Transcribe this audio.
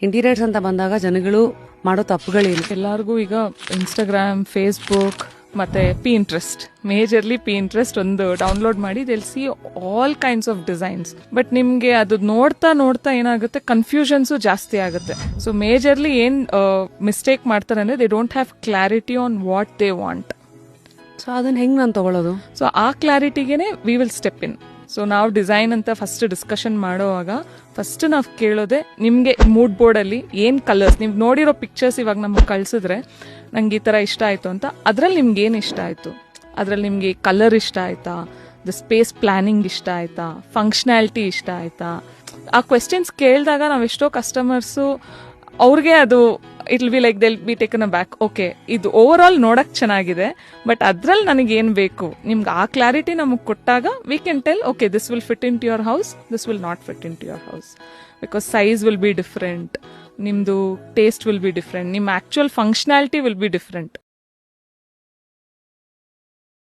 Interiors ಅಂತ ಬಂದಾಗ ಜನಗಳು ಮಾಡೋ ತಪ್ಪುಗಳೇನು? ಎಲ್ಲರಿಗೂ ಈಗ ಇನ್ಸ್ಟಾಗ್ರಾಮ್, ಫೇಸ್ಬುಕ್ ಮತ್ತೆ ಪಿಂಟ್ರೆಸ್ಟ್, ಮೇಜರ್ಲಿ ಪಿಂಟ್ರೆಸ್ಟ್ ಒಂದು ಡೌನ್ಲೋಡ್ ಮಾಡಿ they'll see all kinds of designs. But ನಿಮ್ಗೆ ಅದು ನೋಡ್ತಾ ನೋಡ್ತಾ ಏನಾಗುತ್ತೆ, ಕನ್ಫ್ಯೂಷನ್ಸು ಜಾಸ್ತಿ ಆಗುತ್ತೆ. ಸೊ ಮೇಜರ್ಲಿ ಏನ್ ಮಿಸ್ಟೇಕ್ ಮಾಡ್ತಾರೆ ಅಂದ್ರೆ they don't have clarity on what they want. So ಅದನ್ನ ಹೆಂಗ್ ನಾನು ತಗೊಳ್ಳೋದು? ಸೊ ಆ ಕ್ಲಾರಿಟಿಗೆನೆ we will step in. So ನಾವು ಡಿಸೈನ್ ಅಂತ ಫಸ್ಟ್ ಡಿಸ್ಕಷನ್ ಮಾಡೋವಾಗ ಫಸ್ಟ್ ನಾವು ಕೇಳೋದೆ, ನಿಮಗೆ ಮೂಡ್ ಬೋರ್ಡಲ್ಲಿ ಏನು ಕಲರ್ಸ್, ನೀವು ನೋಡಿರೋ ಪಿಕ್ಚರ್ಸ್ ಇವಾಗ ನಮಗೆ ಕಳ್ಸಿದ್ರೆ ನಂಗೆ ಈ ಥರ ಇಷ್ಟ ಆಯಿತು ಅಂತ, ಅದ್ರಲ್ಲಿ ನಿಮ್ಗೆ ಏನು ಇಷ್ಟ ಆಯಿತು, ಅದ್ರಲ್ಲಿ ನಿಮಗೆ ಕಲರ್ ಇಷ್ಟ ಆಯ್ತಾ, ದ ಸ್ಪೇಸ್ ಪ್ಲಾನಿಂಗ್ ಇಷ್ಟ ಆಯ್ತಾ, ಫಂಕ್ಷನಾಲಿಟಿ ಇಷ್ಟ ಆಯ್ತಾ, ಆ ಕ್ವೆಶ್ಚನ್ಸ್ ಕೇಳಿದಾಗ ನಾವು ಎಷ್ಟೋ ಕಸ್ಟಮರ್ಸು ಅವ್ರಿಗೆ ಅದು it will be like they'll be taken aback. Okay, ಇದು ಓವರ್ ಆಲ್ ನೋಡಕ್ ಚೆನ್ನಾಗಿದೆ, ಬಟ್ ಅದ್ರಲ್ಲಿ ನನಗೆ ಏನ್ ಬೇಕು, ನಿಮ್ಗೆ ಆ ಕ್ಲಾರಿಟಿ ನಮಗೆ ಕೊಟ್ಟಾಗ we can tell okay this will fit into your house, this will not fit into your house, because size will be different, ನಿಮ್ದು ಟೇಸ್ಟ್ ವಿಲ್ ಬಿ ಡಿಫ್ರೆಂಟ್, ನಿಮ್ಮ actual functionality will be different.